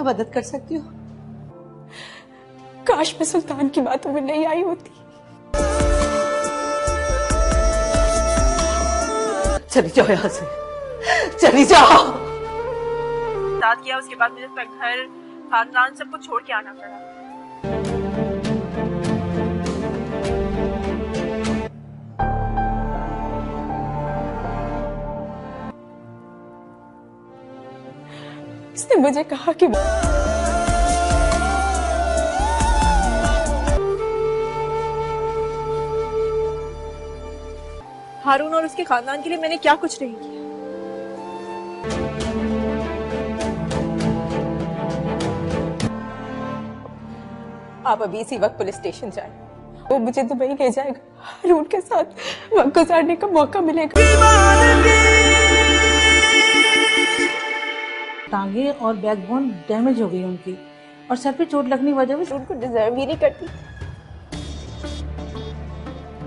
کیا مدد کر سکتی ہوں؟ کاش میں سلطان کی باتوں میں نہیں آئی ہوتی. چلی جاؤ یہاں سے، چلی جاؤ. ساتھ کیا، اس کے بعد مجھے اپنا گھر، خاندان، سب کچھ چھوڑ کے آنا پڑا. اس نے مجھے کہا کہ ہارون اور اس کے خاندان کے لیے میں نے کیا کچھ نہیں کیا. آپ ابھی اسی وقت پولیس اسٹیشن جائیں، وہ مجھے دبئی لے جائے گا، ہارون کے ساتھ وقت گزارنے کا موقع ملے گا. ٹانگیں اور بیک بون ڈیمیج ہو گئی ان کی، اور سر پہ چوٹ لگنے کی وجہ سے ان کو ڈیزرو ہی نہیں کرتی.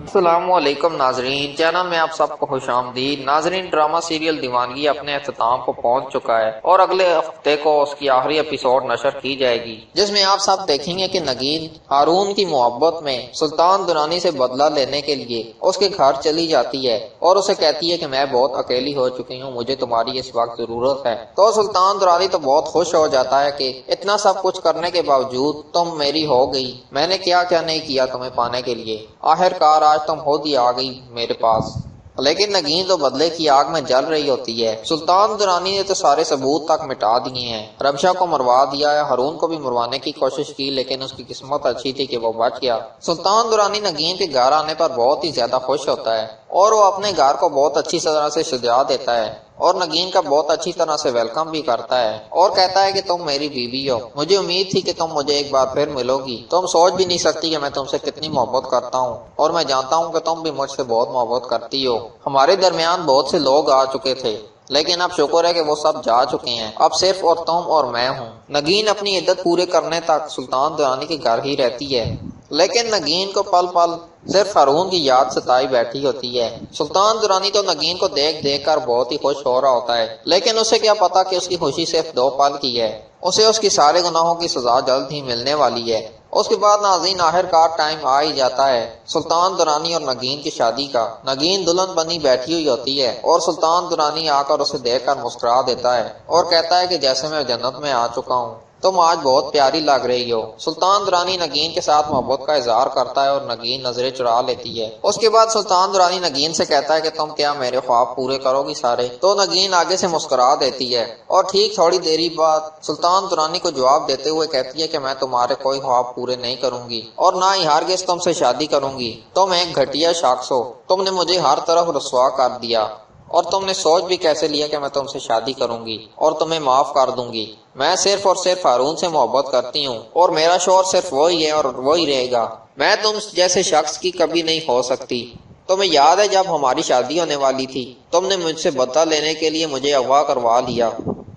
السلام علیکم ناظرین، چینل میں آپ سب کو خوش آمدید. ناظرین، ڈرامہ سیریل دیوانگی اپنے اختتام کو پہنچ چکا ہے اور اگلے ہفتے کو اس کی آخری ایپیسوڈ نشر کی جائے گی، جس میں آپ سب دیکھیں گے کہ نگین ہارون کی محبت میں سلطان درانی سے بدلہ لینے کے لیے اس کے گھر چلی جاتی ہے اور اسے کہتی ہے کہ میں بہت اکیلی ہو چکی ہوں، مجھے تمہاری اس وقت ضرورت ہے. تو سلطان درانی تو بہت خوش ہو جاتا ہے کہ اتنا سب کچھ کرنے کے باوجود تم میری ہو گئی، میں نے کیا کیا نہیں کیا تمہیں پانے کے لیے، آخر کار آج تم خود ہی آ گئی میرے پاس. لیکن نگین تو بدلے کی آگ میں جل رہی ہوتی ہے. سلطان درانی نے تو سارے ثبوت تک مٹا دیے ہیں، رمشا کو مروا دیا ہے، ہارون کو بھی مروانے کی کوشش کی، لیکن اس کی قسمت اچھی تھی کہ وہ بچ گیا. سلطان درانی نگین کے گھر آنے پر بہت ہی زیادہ خوش ہوتا ہے اور وہ اپنے گھر کو بہت اچھی طرح سے سجا دیتا ہے اور نگین کا بہت اچھی طرح سے ویلکم بھی کرتا ہے اور کہتا ہے کہ تم میری بیوی ہو، مجھے امید تھی کہ تم مجھے ایک بار پھر ملو گی، تم سوچ بھی نہیں سکتی کہ میں تم سے کتنی محبت کرتا ہوں اور میں جانتا ہوں کہ تم بھی مجھ سے بہت محبت کرتی ہو. ہمارے درمیان بہت سے لوگ آ چکے تھے لیکن اب شکر ہے کہ وہ سب جا چکے ہیں، اب صرف اور تم اور میں ہوں. نگین اپنی عدت پورے کرنے تک سلطان درانی کے گھر ہی رہتی ہے، لیکن نگین کو پل پل صرف ہارون کی یاد ستائی بیٹھی ہوتی ہے. سلطان درانی تو نگین کو دیکھ دیکھ کر بہت ہی خوش ہو رہا ہوتا ہے، لیکن اسے کیا پتا کہ اس کی خوشی صرف 2 پل کی ہے، اسے اس کی سارے گناہوں کی سزا جلد ہی ملنے والی ہے. اس کے بعد ناظرین آخر کار ٹائم آ ہی جاتا ہے سلطان درانی اور نگین کی شادی کا. نگین دلہن بنی بیٹھی ہوئی ہوتی ہے اور سلطان درانی آ کر اسے دیکھ کر مسکرا دیتا ہے اور کہتا ہے کہ جیسے میں جنت میں آ چکا ہوں، تم آج بہت پیاری لگ رہی ہو. سلطان درانی نگین کے ساتھ محبت کا اظہار کرتا ہے اور نگین نظریں چرا لیتی ہے. اس کے بعد سلطان درانی نگین سے کہتا ہے کہ تم کیا میرے خواب پورے کرو گی سارے؟ تو نگین آگے سے مسکرا دیتی ہے اور ٹھیک تھوڑی دیری بعد سلطان درانی کو جواب دیتے ہوئے کہتی ہے کہ میں تمہارے کوئی خواب پورے نہیں کروں گی اور نہ ہی ہرگز تم سے شادی کروں گی. تم ایک گھٹیا شخص ہو، تم نے مجھے ہر طرف رسوا کر دیا اور تم نے سوچ بھی کیسے لیا کہ میں تم سے شادی کروں گی اور تمہیں معاف کر دوں گی. میں صرف اور صرف ہارون سے محبت کرتی ہوں اور میرا شوہر صرف وہی ہے اور وہی رہے گا. میں تم جیسے شخص کی کبھی نہیں ہو سکتی. تمہیں یاد ہے جب ہماری شادی ہونے والی تھی، تم نے مجھ سے بدلہ لینے کے لیے مجھے اغوا کروا لیا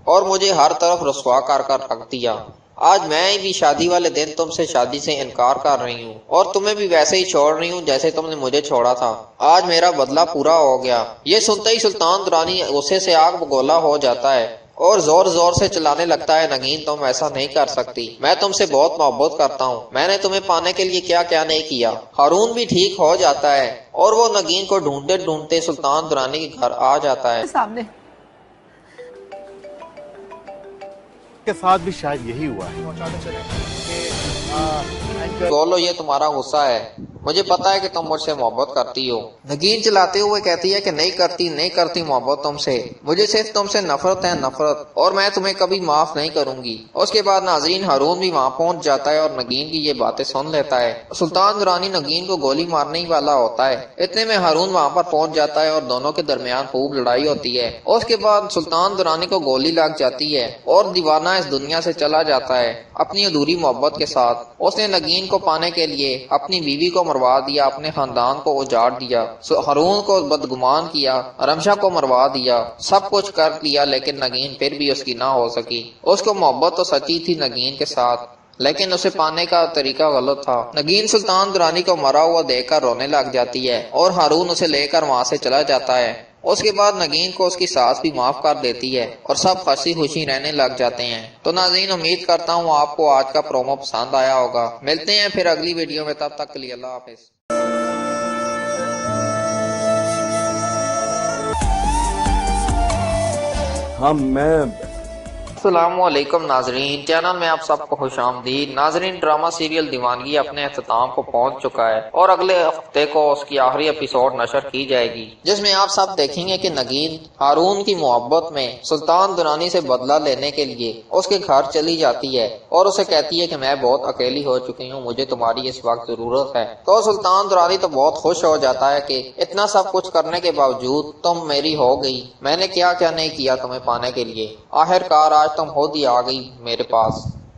اور مجھے ہر طرف رسوا کر کر رکھ دیا. آج میں بھی شادی والے دن تم سے شادی سے انکار کر رہی ہوں اور تمہیں بھی ویسے ہی چھوڑ رہی ہوں جیسے تم نے مجھے چھوڑا تھا. آج میرا بدلہ پورا ہو گیا. یہ سنتے ہی سلطان درانی غصے سے آگ بگولا ہو جاتا ہے اور زور زور سے چلانے لگتا ہے، نگین تم ایسا نہیں کر سکتی، میں تم سے بہت محبت کرتا ہوں، میں نے تمہیں پانے کے لیے کیا کیا نہیں کیا. ہارون بھی ٹھیک ہو جاتا ہے اور وہ نگین کو ڈھونڈتے ڈھونڈتے سلطان درانی کے گھر آ جاتا ہے. سامنے کے ساتھ بھی شاید یہی ہوا ہے. بولو، یہ تمہارا غصہ ہے، مجھے پتا ہے کہ تم مجھ سے محبت کرتی ہو. نگین چلاتے ہوئے کہتی ہے کہ نہیں کرتی محبت تم سے، مجھے صرف تم سے نفرت ہے، نفرت، اور میں تمہیں کبھی معاف نہیں کروں گی. اس کے بعد ناظرین ہارون بھی وہاں پہنچ جاتا ہے اور نگین کی یہ باتیں سن لیتا ہے. سلطان درانی نگین کو گولی مارنے والا ہوتا ہے، اتنے میں ہارون وہاں پر پہنچ جاتا ہے اور دونوں کے درمیان خوب لڑائی ہوتی ہے. اس کے بعد سلطان درانی کو گولی لگ جاتی ہے اور دیوانہ اس دنیا سے چلا جاتا ہے اپنی ادھوری محبت کے ساتھ. اس نے نگین کو پانے کے لیے اپنی بیوی کو مروا دیا، اپنے خاندان کو اجاڑ دیا، ہارون کو بدگمان کیا، رمشا کو مروا دیا، سب کچھ کر لیا، لیکن نگین پھر بھی اس کی نہ ہو سکی. اس کو محبت تو سچی تھی نگین کے ساتھ، لیکن اسے پانے کا طریقہ غلط تھا. نگین سلطان درانی کو مرا ہوا دیکھ کر رونے لگ جاتی ہے اور ہارون اسے لے کر وہاں سے چلا جاتا ہے. اس کے بعد نگین کو اس کی ساس بھی معاف کر دیتی ہے اور سب ہنسی خوشی رہنے لگ جاتے ہیں۔ تو ناظرین امید کرتا ہوں آپ کو آج کا پرومو پسند آیا ہوگا۔ ملتے ہیں پھر اگلی ویڈیو میں، تب تک کے لیے اللہ حافظ۔ السلام علیکم ناظرین، چینل میں آپ سب کو خوش آمدید۔ ناظرین ڈرامہ سیریل دیوانگی اپنے اختتام کو پہنچ چکا ہے اور اگلے ہفتے کو اس کی آخری ایپیسوڈ نشر کی جائے گی، جس میں آپ سب دیکھیں گے کہ نگین ہارون کی محبت میں سلطان درانی سے بدلہ لینے کے لیے اس کے گھر چلی جاتی ہے اور اسے کہتی ہے کہ میں بہت اکیلی ہو چکی ہوں، مجھے تمہاری اس وقت ضرورت ہے۔ تو سلطان درانی تو بہت خوش ہو جاتا ہے کہ اتنا سب کچھ کرنے کے باوجود تم میری ہو گئی، میں نے کیا کیا نہیں کیا تمہیں پانے کے لیے، آخرکار آج تم خود ہی آ گئی میرے پاس۔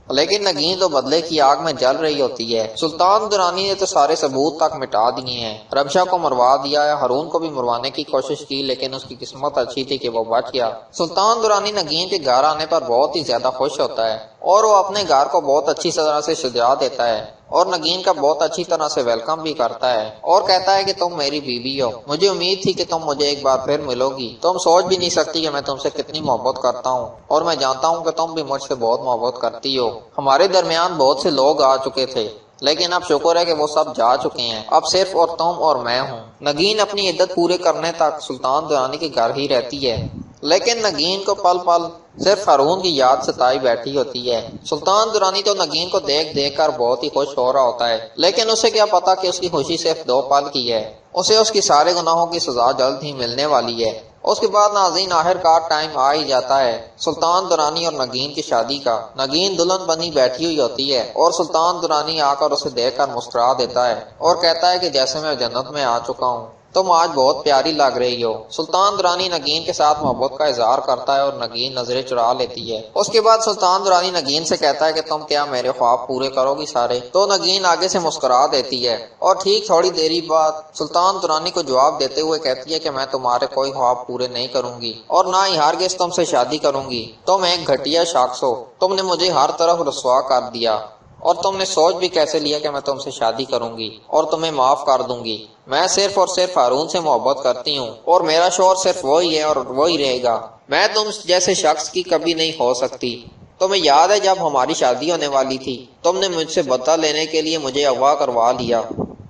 لیکن نگین تو بدلے کی آگ میں جل رہی ہوتی ہے۔ سلطان درانی نے تو سارے ثبوت تک مٹا دیے ہیں، رمشا کو مروا دیا ہے، ہارون کو بھی مروانے کی کوشش کی لیکن اس کی قسمت اچھی تھی کہ وہ بچ گیا۔ سلطان درانی نگین کے گھر آنے پر بہت ہی زیادہ خوش ہوتا ہے اور وہ اپنے گھر کو بہت اچھی طرح سے سجا دیتا ہے اور نگین کا بہت اچھی طرح سے ویلکم بھی کرتا ہے اور کہتا ہے کہ تم میری بیوی ہو، مجھے امید تھی کہ تم مجھے ایک بار پھر ملو گی، تم سوچ بھی نہیں سکتی کہ میں تم سے کتنی محبت کرتا ہوں اور میں جانتا ہوں کہ تم بھی مجھ سے بہت محبت کرتی ہو۔ ہمارے درمیان بہت سے لوگ آ چکے تھے لیکن اب شکر ہے کہ وہ سب جا چکے ہیں، اب صرف اور تم اور میں ہوں۔ نگین اپنی عدت پورے کرنے تک سلطان درانی کے گھر ہی رہتی ہے لیکن نگین کو پل پل صرف ہارون کی یاد ستائی بیٹھی ہوتی ہے۔ سلطان درانی تو نگین کو دیکھ دیکھ کر بہت ہی خوش ہو رہا ہوتا ہے لیکن اسے کیا پتا کہ اس کی خوشی صرف 2 پل کی ہے، اسے اس کی سارے گناہوں کی سزا جلد ہی ملنے والی ہے۔ اس کے بعد ناظرین آخرکار ٹائم آ ہی جاتا ہے سلطان درانی اور نگین کی شادی کا۔ نگین دلہن بنی بیٹھی ہوئی ہوتی ہے اور سلطان درانی آ کر اسے دیکھ کر مسکرا دیتا ہے اور کہتا ہے کہ جیسے میں جنت میں آ چکا ہوں، تم آج بہت پیاری لگ رہی ہو۔ سلطان درانی نگین کے ساتھ محبت کا اظہار کرتا ہے اور نگین نظریں چرا لیتی ہے۔ اس کے بعد سلطان درانی نگین سے کہتا ہے کہ تم کیا میرے خواب پورے کرو گی سارے؟ تو نگین آگے سے مسکرا دیتی ہے اور ٹھیک تھوڑی دیری بعد سلطان درانی کو جواب دیتے ہوئے کہتی ہے کہ میں تمہارے کوئی خواب پورے نہیں کروں گی اور نہ ہی ہرگز تم سے شادی کروں گی، تم ایک گھٹیا شخص ہو، تم نے مجھے ہر طرف رسوا کر دیا اور تم نے سوچ بھی کیسے لیا کہ میں تم سے شادی کروں گی اور تمہیں معاف کر دوں گی۔ میں صرف اور صرف ہارون سے محبت کرتی ہوں اور میرا شوہر صرف وہی ہے اور وہی رہے گا، میں تم جیسے شخص کی کبھی نہیں ہو سکتی۔ تمہیں یاد ہے جب ہماری شادی ہونے والی تھی تم نے مجھ سے بدلہ لینے کے لیے مجھے اغوا کروا لیا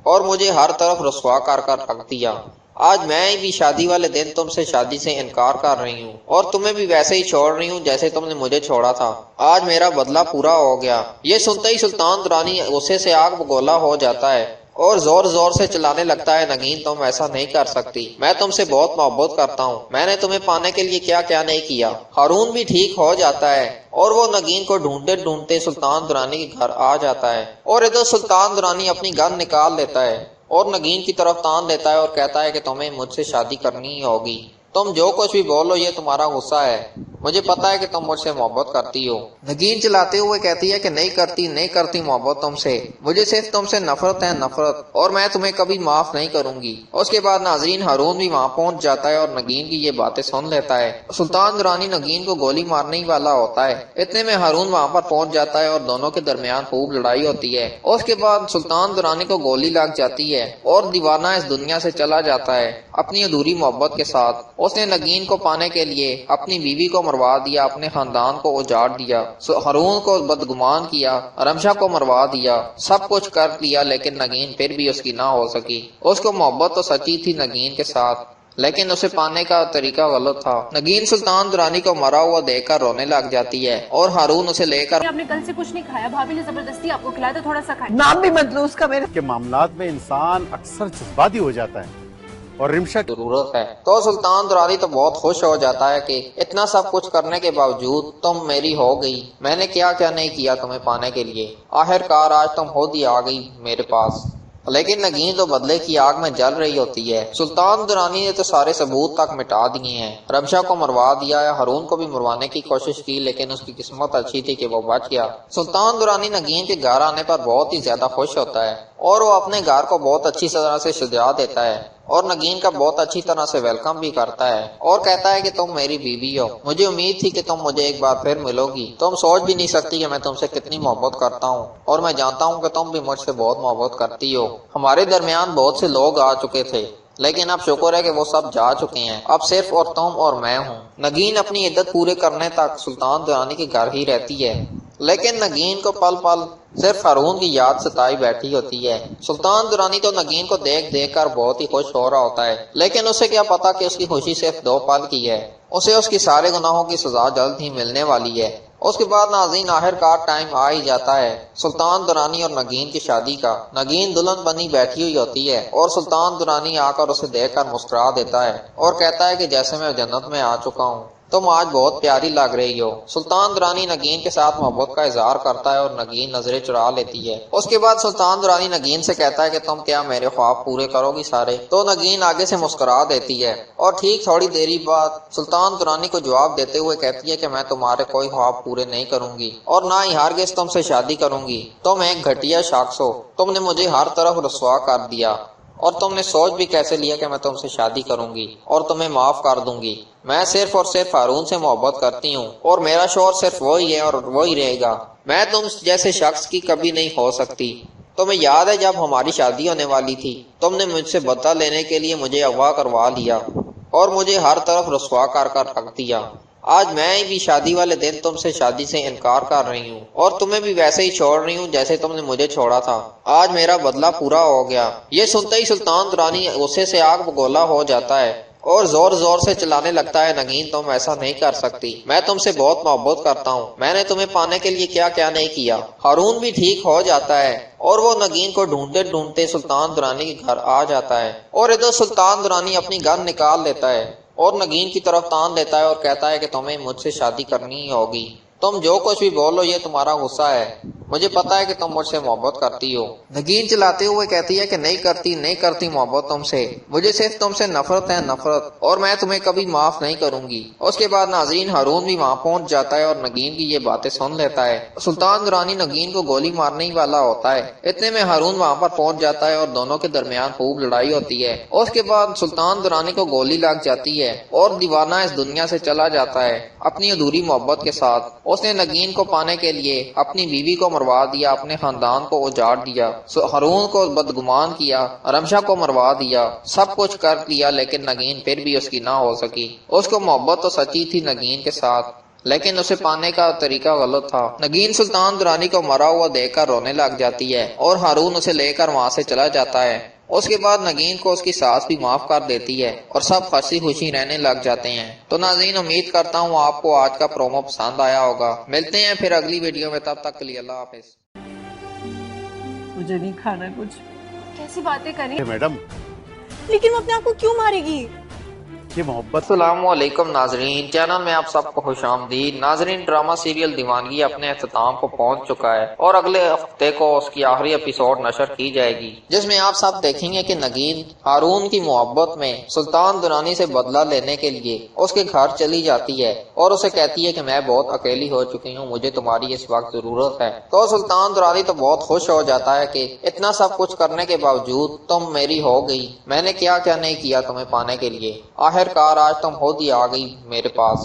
اور مجھے ہر طرف رسوا کر رکھ دیا۔ آج میں بھی شادی والے دن تم سے شادی سے انکار کر رہی ہوں اور تمہیں بھی ویسے ہی چھوڑ رہی ہوں جیسے تم نے مجھے چھوڑا تھا۔ آج میرا بدلہ پورا ہو گیا۔ یہ سنتے ہی سلطان درانی غصے سے آگ بگولا ہو جاتا ہے اور زور زور سے چلانے لگتا ہے، نگین تم ایسا نہیں کر سکتی، میں تم سے بہت محبت کرتا ہوں، میں نے تمہیں پانے کے لیے کیا کیا نہیں کیا۔ ہارون بھی ٹھیک ہو جاتا ہے اور وہ نگین کو ڈھونڈتے ڈھونڈتے سلطان درانی کے گھر آ جاتا ہے اور ادھر سلطان درانی اپنی گن نکال لیتا ہے اور نگین کی طرف تان دیتا ہے اور کہتا ہے کہ تمہیں مجھ سے شادی کرنی ہی ہوگی، تم جو کچھ بھی بولو یہ تمہارا غصہ ہے، مجھے پتا ہے کہ تم مجھ سے محبت کرتی ہو۔ نگین چلاتے ہوئے کہتی ہے کہ نہیں کرتی محبت تم سے، مجھے صرف تم سے نفرت ہے، نفرت، اور میں تمہیں کبھی معاف نہیں کروں گی۔ اس کے بعد ناظرین ہارون بھی وہاں پہنچ جاتا ہے اور نگین کی یہ باتیں سن لیتا ہے۔ سلطان درانی نگین کو گولی مارنے ہی والا ہوتا ہے، اتنے میں ہارون وہاں پر پہنچ جاتا ہے اور دونوں کے درمیان خوب لڑائی ہوتی ہے۔ اس کے بعد سلطان درانی کو گولی لگ جاتی ہے اور دیوانہ اس دنیا سے چلا جاتا ہے اپنی ادھوری محبت کے ساتھ۔ اس نے نگین کو پانے کے لیے اپنی بیوی کو مروا دیا، اپنے خاندان کو اجاڑ دیا، ہارون کو بدگمان کیا، رمشا کو مروا دیا، سب کچھ کر لیا لیکن نگین پھر بھی اس کی نہ ہو سکی۔ اس کو محبت تو سچی تھی نگین کے ساتھ لیکن اسے پانے کا طریقہ غلط تھا۔ نگین سلطان درانی کو مرا ہوا دیکھ کر رونے لگ جاتی ہے اور ہارون اسے لے کر آپ نے کل سے کچھ نہیں کھایا، بھابھی نے زبردستی آپ کو کھلایا تو تھوڑا سا کھائیں۔ نام بھی مدلوس کا میرے کے معاملات میں انسان اکثر جذباتی ہو جاتا ہے اور رمشا ضرورت ہے۔ تو سلطان درانی تو بہت خوش ہو جاتا ہے کہ اتنا سب کچھ کرنے کے باوجود تم میری ہو گئی، میں نے کیا کیا نہیں کیا تمہیں پانے کے لیے، آخرکار آج تم خود ہی آ گئی میرے پاس۔ لیکن نگین تو بدلے کی آگ میں جل رہی ہوتی ہے۔ سلطان درانی نے تو سارے ثبوت تک مٹا دیے ہیں، رمشا کو مروا دیا ہے، ہارون کو بھی مروانے کی کوشش کی لیکن اس کی قسمت اچھی تھی کہ وہ بچ گیا۔ سلطان درانی نگین کے گھر آنے پر بہت ہی زیادہ خوش ہوتا ہے اور وہ اپنے گھر کو بہت اچھی طرح سے سجا دیتا ہے اور نگین کا بہت اچھی طرح سے ویلکم بھی کرتا ہے اور کہتا ہے کہ تم میری بیوی ہو، مجھے امید تھی کہ تم مجھے ایک بار پھر ملو گی، تم سوچ بھی نہیں سکتی کہ میں تم سے کتنی محبت کرتا ہوں اور میں جانتا ہوں کہ تم بھی مجھ سے بہت محبت کرتی ہو۔ ہمارے درمیان بہت سے لوگ آ چکے تھے لیکن اب شکر ہے کہ وہ سب جا چکے ہیں، اب صرف اور تم اور میں ہوں۔ نگین اپنی عدت پورے کرنے تک سلطان درانی کے گھر ہی رہتی ہے، لیکن نگین کو پل پل صرف ہارون کی یاد ستائی بیٹھی ہوتی ہے۔ سلطان درانی تو نگین کو دیکھ دیکھ کر بہت ہی خوش ہو رہا ہوتا ہے، لیکن اسے کیا پتا کہ اس کی خوشی صرف 2 پل کی ہے، اسے اس کی سارے گناہوں کی سزا جلد ہی ملنے والی ہے۔ اس کے بعد ناظرین آخر کار ٹائم آ ہی جاتا ہے سلطان درانی اور نگین کی شادی کا۔ نگین دلہن بنی بیٹھی ہوئی ہوتی ہے اور سلطان درانی آ کر اسے دیکھ کر مسکرا دیتا ہے اور کہتا ہے کہ جیسے میں جنت میں آ چکا ہوں، تم آج بہت پیاری لگ رہی ہو۔ سلطان درانی نگین کے ساتھ محبت کا اظہار کرتا ہے اور نگین نظریں چرا لیتی ہے۔ اس کے بعد سلطان درانی نگین سے کہتا ہے کہ تم کیا میرے خواب پورے کرو گی سارے؟ تو نگین آگے سے مسکرا دیتی ہے اور ٹھیک تھوڑی دیری بعد سلطان درانی کو جواب دیتے ہوئے کہتی ہے کہ میں تمہارے کوئی خواب پورے نہیں کروں گی اور نہ ہی ہرگز تم سے شادی کروں گی۔ تم ایک گھٹیا شخص ہو، تم نے مجھے ہر طرف رسوا کر دیا اور تم نے سوچ بھی کیسے لیا کہ میں تم سے شادی کروں گی اور تمہیں معاف کر دوں گی۔ میں صرف اور صرف ہارون سے محبت کرتی ہوں اور میرا شوہر صرف وہی ہے اور وہی رہے گا۔ میں تم جیسے شخص کی کبھی نہیں ہو سکتی۔ تمہیں یاد ہے جب ہماری شادی ہونے والی تھی، تم نے مجھ سے بدلہ لینے کے لیے مجھے اغوا کروا لیا اور مجھے ہر طرف رسوا کر رکھ دیا۔ آج میں بھی شادی والے دن تم سے شادی سے انکار کر رہی ہوں اور تمہیں بھی ویسے ہی چھوڑ رہی ہوں جیسے تم نے مجھے چھوڑا تھا۔ آج میرا بدلہ پورا ہو گیا۔ یہ سنتے ہی سلطان درانی غصے سے آگ بگولا ہو جاتا ہے اور زور زور سے چلانے لگتا ہے، نگین تم ایسا نہیں کر سکتی، میں تم سے بہت محبت کرتا ہوں، میں نے تمہیں پانے کے لیے کیا کیا نہیں کیا۔ ہارون بھی ٹھیک ہو جاتا ہے اور وہ نگین کو ڈھونڈتے ڈھونڈتے سلطان درانی کے گھر آ جاتا ہے اور ادھر سلطان درانی اپنی گن نکال لیتا ہے اور نگین کی طرف تان دیتا ہے اور کہتا ہے کہ تمہیں مجھ سے شادی کرنی ہی ہوگی، تم جو کچھ بھی بولو یہ تمہارا غصہ ہے، مجھے پتا ہے کہ تم مجھ سے محبت کرتی ہو۔ نگین چلاتے ہوئے کہتی ہے کہ نہیں کرتی محبت تم سے، مجھے صرف تم سے نفرت ہے، نفرت، اور میں تمہیں کبھی معاف نہیں کروں گی۔ اس کے بعد ناظرین ہارون بھی وہاں پہنچ جاتا ہے اور نگین کی یہ باتیں سن لیتا ہے۔ سلطان درانی نگین کو گولی مارنے ہی والا ہوتا ہے، اتنے میں ہارون وہاں پر پہنچ جاتا ہے اور دونوں کے درمیان خوب لڑائی ہوتی ہے۔ اس کے بعد سلطان درانی کو گولی لگ جاتی ہے اور دیوانہ اس دنیا سے چلا جاتا ہے اپنی ادھوری محبت کے ساتھ۔ اس نے نگین کو پانے کے لیے اپنی بیوی کو مروا دیا، اپنے خاندان کو اجاڑ دیا، ہارون کو بدگمان کیا، رمشا کو مروا دیا، سب کچھ کر لیا، لیکن نگین پھر بھی اس کی نہ ہو سکی۔ اس کو محبت تو سچی تھی نگین کے ساتھ، لیکن اسے پانے کا طریقہ غلط تھا۔ نگین سلطان درانی کو مرا ہوا دیکھ کر رونے لگ جاتی ہے اور ہارون اسے لے کر وہاں سے چلا جاتا ہے۔ اس کے بعد نگین کو اس کی ساس بھی معاف کر دیتی ہے اور سب ہنسی خوشی رہنے لگ جاتے ہیں۔ تو ناظرین امید کرتا ہوں آپ کو آج کا پرومو پسند آیا ہوگا، ملتے ہیں پھر اگلی ویڈیو میں، تب تک کے لیے اللہ حافظ۔ مجھے نہیں کھانا کچھ۔ کیسی باتیں کریں؟ میڈم لیکن وہ اپنے آپ کو کیوں مارے گی؟ یہ محبت السلام علیکم ناظرین، چینل میں آپ سب کو خوش آمدید۔ ناظرین ڈرامہ سیریل دیوانگی اپنے اختتام کو پہنچ چکا ہے اور اگلے ہفتے کو اس کی آخری ایپیسوڈ نشر کی جائے گی، جس میں آپ سب دیکھیں گے کہ نگین ہارون کی محبت میں سلطان درانی سے بدلہ لینے کے لیے اس کے گھر چلی جاتی ہے اور اسے کہتی ہے کہ میں بہت اکیلی ہو چکی ہوں، مجھے تمہاری اس وقت ضرورت ہے۔ تو سلطان درانی تو بہت خوش ہو جاتا ہے کہ اتنا سب کچھ کرنے کے باوجود تم میری ہو گئی، میں نے کیا کیا نہیں کیا تمہیں پانے کے لیے، آخر کار آج تم خود ہی آ گئی میرے پاس۔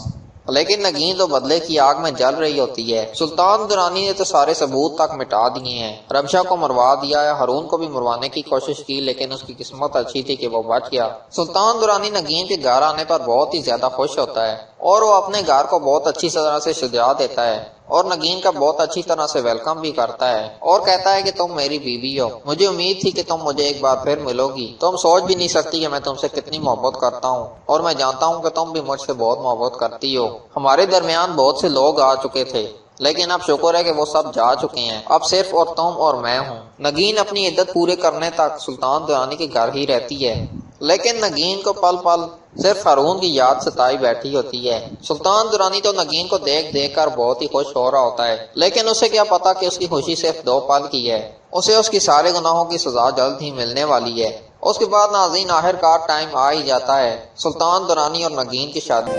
لیکن نگین تو بدلے کی آگ میں جل رہی ہوتی ہے۔ سلطان درانی نے تو سارے ثبوت تک مٹا دیے ہیں، رمشا کو مروا دیا ہے، ہارون کو بھی مروانے کی کوشش کی، لیکن اس کی قسمت اچھی تھی کہ وہ بچ گیا۔ سلطان درانی نگین کے گھر آنے پر بہت ہی زیادہ خوش ہوتا ہے اور وہ اپنے گھر کو بہت اچھی طرح سے سجا دیتا ہے اور نگین کا بہت اچھی طرح سے ویلکم بھی کرتا ہے اور کہتا ہے کہ تم میری بیوی ہو، مجھے امید تھی کہ تم مجھے ایک بار پھر ملو گی، تم سوچ بھی نہیں سکتی کہ میں تم سے کتنی محبت کرتا ہوں اور میں جانتا ہوں کہ تم بھی مجھ سے بہت محبت کرتی ہو۔ ہمارے درمیان بہت سے لوگ آ چکے تھے، لیکن اب شکر ہے کہ وہ سب جا چکے ہیں، اب صرف اور تم اور میں ہوں۔ نگین اپنی عدت پورے کرنے تک سلطان درانی کے گھر ہی رہتی ہے، لیکن نگین کو پل پل صرف ہارون کی یاد ستائی بیٹھی ہوتی ہے۔ سلطان درانی تو نگین کو دیکھ دیکھ کر بہت ہی خوش ہو رہا ہوتا ہے، لیکن اسے کیا پتا کہ اس کی خوشی صرف 2 پل کی ہے، اسے اس کی سارے گناہوں کی سزا جلد ہی ملنے والی ہے۔ اس کے بعد ناظرین آخر کار ٹائم آ ہی جاتا ہے سلطان درانی اور نگین کی شادی۔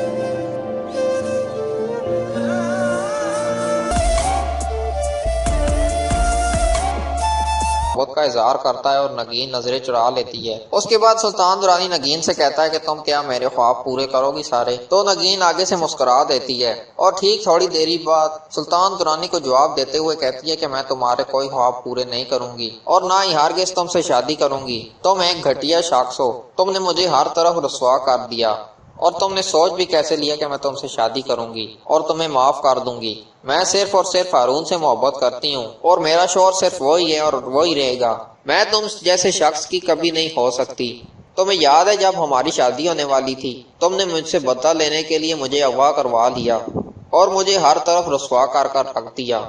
محبت کا اظہار کرتا ہے اور نگین نظریں چرا لیتی ہے۔ اس کے بعد سلطان درانی نگین سے کہتا ہے کہ تم کیا میرے خواب پورے کرو گی سارے؟ تو نگین آگے سے مسکرا دیتی ہے اور ٹھیک تھوڑی دیری بعد سلطان درانی کو جواب دیتے ہوئے کہتی ہے کہ میں تمہارے کوئی خواب پورے نہیں کروں گی اور نہ ہی ہرگز تم سے شادی کروں گی۔ تم ایک گھٹیا شخص ہو، تم نے مجھے ہر طرف رسوا کر دیا اور تم نے سوچ بھی کیسے لیا کہ میں تم سے شادی کروں گی اور تمہیں معاف کر دوں گی۔ میں صرف اور صرف ہارون سے محبت کرتی ہوں اور میرا شوہر صرف وہی ہے اور وہی رہے گا۔ میں تم جیسے شخص کی کبھی نہیں ہو سکتی۔ تمہیں یاد ہے جب ہماری شادی ہونے والی تھی تم نے مجھ سے بدلہ لینے کے لیے مجھے اغوا کروا لیا اور مجھے ہر طرف رسوا کر رکھ دیا۔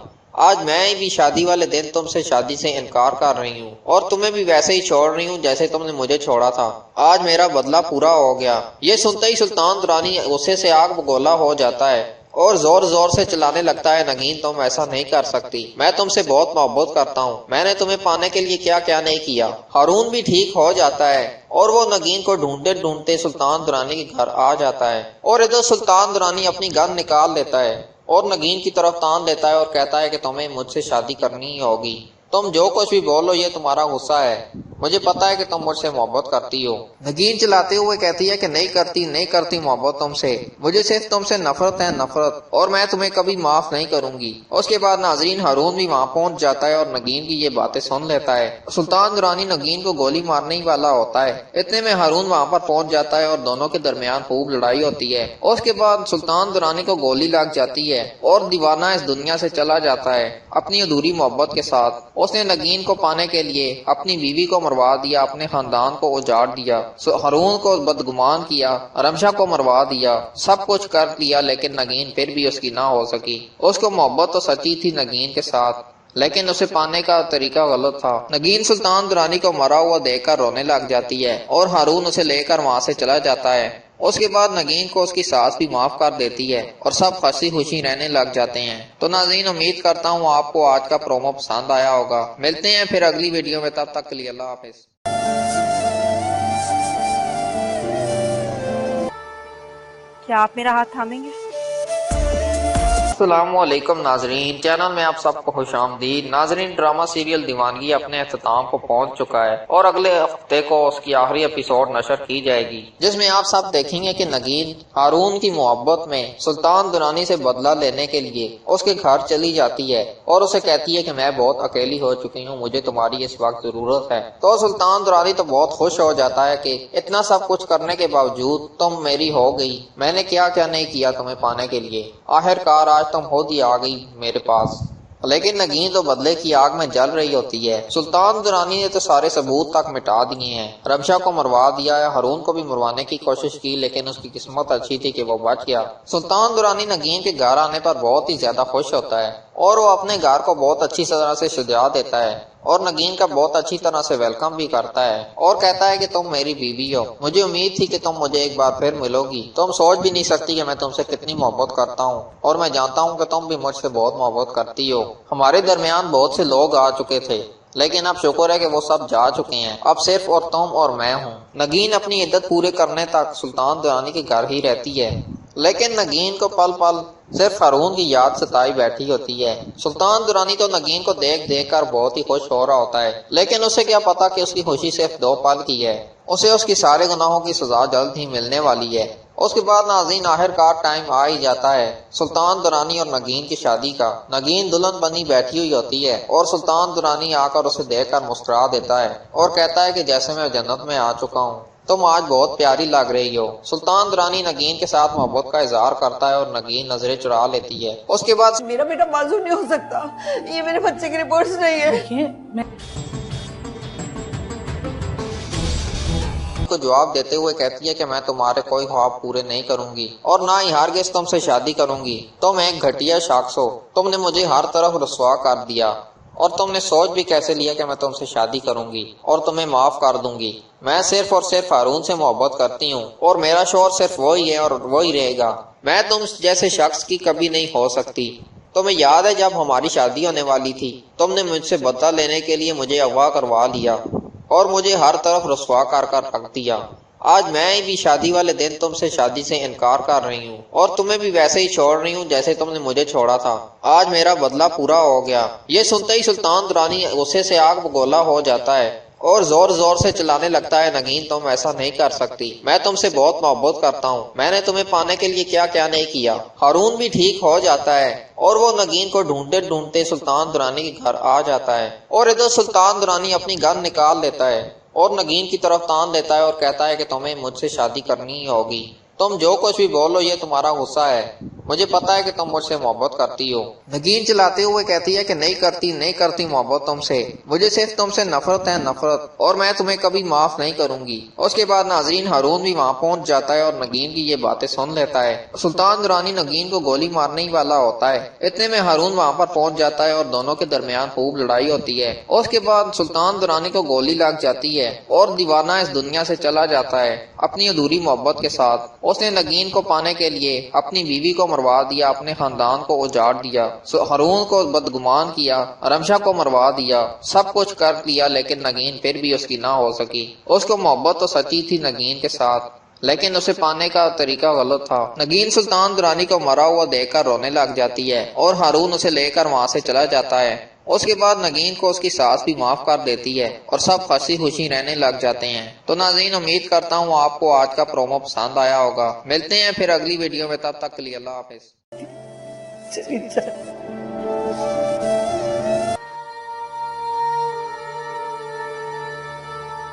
آج میں بھی شادی والے دن تم سے شادی سے انکار کر رہی ہوں اور تمہیں بھی ویسے ہی چھوڑ رہی ہوں جیسے تم نے مجھے چھوڑا تھا۔ آج میرا بدلہ پورا ہو گیا۔ یہ سنتے ہی سلطان درانی غصے سے آگ بگولا ہو جاتا ہے اور زور زور سے چلانے لگتا ہے، نگین تم ایسا نہیں کر سکتی، میں تم سے بہت محبت کرتا ہوں، میں نے تمہیں پانے کے لیے کیا کیا نہیں کیا۔ ہارون بھی ٹھیک ہو جاتا ہے اور وہ نگین کو ڈھونڈتے ڈھونڈتے سلطان درانی کے گھر آ جاتا ہے اور ادھر سلطان درانی اپنی گن نکال لیتا ہے اور نگین کی طرف تان دیتا ہے اور کہتا ہے کہ تمہیں مجھ سے شادی کرنی ہی ہوگی، تم جو کچھ بھی بولو یہ تمہارا غصہ ہے، مجھے پتا ہے کہ تم مجھ سے محبت کرتی ہو۔ نگین چلاتے ہوئے کہتی ہے کہ نہیں کرتی محبت تم سے، مجھے صرف تم سے نفرت ہے، نفرت، اور میں تمہیں کبھی معاف نہیں کروں گی۔ اس کے بعد ناظرین ہارون بھی وہاں پہنچ جاتا ہے اور نگین کی یہ باتیں سن لیتا ہے۔ سلطان درانی نگین کو گولی مارنے ہی والا ہوتا ہے، اتنے میں ہارون وہاں پر پہنچ جاتا ہے اور دونوں کے درمیان خوب لڑائی ہوتی ہے۔ اس کے بعد سلطان درانی کو گولی لگ جاتی ہے اور دیوانہ اس دنیا سے چلا جاتا ہے اپنی ادھوری محبت کے ساتھ۔ اس نے نگین کو پانے کے لیے اپنی بیوی کو مروا دیا، اپنے خاندان کو اجاڑ دیا، ہارون کو بدگمان کیا، رمشا کو مروا دیا، سب کچھ کر لیا، لیکن نگین پھر بھی اس کی نہ ہو سکی۔ اس کو محبت تو سچی تھی نگین کے ساتھ، لیکن اسے پانے کا طریقہ غلط تھا۔ نگین سلطان درانی کو مرا ہوا دیکھ کر رونے لگ جاتی ہے اور ہارون اسے لے کر وہاں سے چلا جاتا ہے۔ اس کے بعد نگین کو اس کی ساس بھی معاف کر دیتی ہے اور سب ہنسی خوشی رہنے لگ جاتے ہیں۔ تو ناظرین امید کرتا ہوں آپ کو آج کا پرومو پسند آیا ہوگا۔ ملتے ہیں پھر اگلی ویڈیو میں، تب تک کے لیے اللہ حافظ۔ کیا آپ میرا ہاتھ تھامیں گے؟ السلام علیکم ناظرین، چینل میں آپ سب کو خوش آمدید۔ ناظرین ڈرامہ سیریل دیوانگی اپنے اختتام کو پہنچ چکا ہے اور اگلے ہفتے کو اس کی آخری ایپیسوڈ نشر کی جائے گی، جس میں آپ سب دیکھیں گے کہ نگین ہارون کی محبت میں سلطان درانی سے بدلہ لینے کے لیے اس کے گھر چلی جاتی ہے اور اسے کہتی ہے کہ میں بہت اکیلی ہو چکی ہوں، مجھے تمہاری اس وقت ضرورت ہے۔ تو سلطان درانی تو بہت خوش ہو جاتا ہے کہ اتنا سب کچھ کرنے کے باوجود تم میری ہو گئی، میں نے کیا کیا نہیں کیا تمہیں پانے کے لیے، آخر کار آج تم خود ہی آ گئی میرے پاس۔ لیکن نگین تو بدلے کی آگ میں جل رہی ہوتی ہے۔ سلطان درانی نے تو سارے ثبوت تک مٹا دیے ہیں، رمشا کو مروا دیا ہے، ہارون کو بھی مروانے کی کوشش کی، لیکن اس کی قسمت اچھی تھی کہ وہ بچ گیا۔ سلطان درانی نگین کے گھر آنے پر بہت ہی زیادہ خوش ہوتا ہے اور وہ اپنے گھر کو بہت اچھی طرح سے سجا دیتا ہے اور نگین کا بہت اچھی طرح سے ویلکم بھی کرتا ہے اور کہتا ہے کہ تم میری بیوی ہو، مجھے امید تھی کہ تم مجھے ایک بار پھر ملو گی، تم سوچ بھی نہیں سکتی کہ میں تم سے کتنی محبت کرتا ہوں اور میں جانتا ہوں کہ تم بھی مجھ سے بہت محبت کرتی ہو۔ ہمارے درمیان بہت سے لوگ آ چکے تھے لیکن اب شکر ہے کہ وہ سب جا چکے ہیں، اب صرف اور تم اور میں ہوں۔ نگین اپنی عدت پورے کرنے تک سلطان درانی کے گھر ہی رہتی ہے، لیکن نگین کو پل پل صرف ہارون کی یاد ستائی بیٹھی ہوتی ہے۔ سلطان درانی تو نگین کو دیکھ دیکھ کر بہت ہی خوش ہو رہا ہوتا ہے، لیکن اسے کیا پتا کہ اس کی خوشی صرف 2 پل کی ہے، اسے اس کی سارے گناہوں کی سزا جلد ہی ملنے والی ہے۔ اس کے بعد ناظرین آخر کار ٹائم آ ہی جاتا ہے سلطان درانی اور نگین کی شادی کا۔ نگین دلہن بنی بیٹھی ہوئی ہوتی ہے اور سلطان درانی آ کر اسے دیکھ کر مسکرا دیتا ہے اور کہتا ہے کہ جیسے میں جنت میں آ چکا ہوں، تم آج بہت پیاری لگ رہی ہو۔ سلطان درانی نگین کے ساتھ محبت کا اظہار کرتا ہے اور نگین نظریں چرا لیتی ہے۔ اس کے بعد میرا بیٹا معذور نہیں ہو سکتا، یہ میرے بچے کی رپورٹس نہیں ہے۔ دیکھیے میں کو جواب دیتے ہوئے کہتی ہے کہ میں تمہارے کوئی خواب پورے نہیں کروں گی اور نہ ہی ہرگز تم سے شادی کروں گی، تم ایک گھٹیا شخص ہو، تم نے مجھے ہر طرف رسوا کر دیا اور تم نے سوچ بھی کیسے لیا کہ میں تم سے شادی کروں گی اور تمہیں معاف کر دوں گی۔ میں صرف اور صرف ہارون سے محبت کرتی ہوں اور میرا شوہر صرف وہی ہے اور وہی رہے گا۔ میں تم جیسے شخص کی کبھی نہیں ہو سکتی۔ تمہیں یاد ہے جب ہماری شادی ہونے والی تھی تم نے مجھ سے بدلہ لینے کے لیے مجھے اغوا کروا لیا اور مجھے ہر طرف رسوا کر رکھ دیا۔ آج میں بھی شادی والے دن تم سے شادی سے انکار کر رہی ہوں اور تمہیں بھی ویسے ہی چھوڑ رہی ہوں جیسے تم نے مجھے چھوڑا تھا۔ آج میرا بدلہ پورا ہو گیا۔ یہ سنتے ہی سلطان درانی غصے سے آگ بگولا ہو جاتا ہے اور زور زور سے چلانے لگتا ہے، نگین تم ایسا نہیں کر سکتی، میں تم سے بہت محبت کرتا ہوں، میں نے تمہیں پانے کے لیے کیا کیا نہیں کیا۔ ہارون بھی ٹھیک ہو جاتا ہے اور وہ نگین کو ڈھونڈتے ڈھونڈتے سلطان درانی کے گھر آ جاتا ہے، اور ادھر سلطان درانی اپنی گن نکال لیتا ہے اور نگین کی طرف تان دیتا ہے اور کہتا ہے کہ تمہیں مجھ سے شادی کرنی ہی ہوگی، تم جو کچھ بھی بولو یہ تمہارا غصہ ہے، مجھے پتا ہے کہ تم مجھ سے محبت کرتی ہو۔ نگین چلاتے ہوئے کہتی ہے کہ نہیں کرتی محبت تم سے، مجھے صرف تم سے نفرت ہے، نفرت، اور میں تمہیں کبھی معاف نہیں کروں گی۔ اس کے بعد ناظرین ہارون بھی وہاں پہنچ جاتا ہے اور نگین کی یہ باتیں سن لیتا ہے۔ سلطان درانی نگین کو گولی مارنے ہی والا ہوتا ہے، اتنے میں ہارون وہاں پر پہنچ جاتا ہے اور دونوں کے درمیان خوب لڑائی ہوتی ہے۔ اس کے بعد سلطان درانی کو گولی لگ جاتی ہے اور دیوانہ اس دنیا سے چلا جاتا ہے اپنی ادھوری محبت کے ساتھ۔ اس نے نگین کو پانے کے لیے اپنی بیوی کو مروا دیا، اپنے خاندان کو اجاڑ دیا، ہارون کو بدگمان کیا، رمشا کو مروا دیا، سب کچھ کر لیا، لیکن نگین پھر بھی اس کی نہ ہو سکی۔ اس کو محبت تو سچی تھی نگین کے ساتھ، لیکن اسے پانے کا طریقہ غلط تھا۔ نگین سلطان درانی کو مرا ہوا دیکھ کر رونے لگ جاتی ہے اور ہارون اسے لے کر وہاں سے چلا جاتا ہے۔ اس کے بعد نگین کو اس کی ساس بھی معاف کر دیتی ہے اور سب ہنسی خوشی رہنے لگ جاتے ہیں۔ تو ناظرین امید کرتا ہوں آپ کو آج کا پرومو پسند آیا ہوگا، ملتے ہیں پھر اگلی ویڈیو میں، تب تک کے لیے اللہ حافظ۔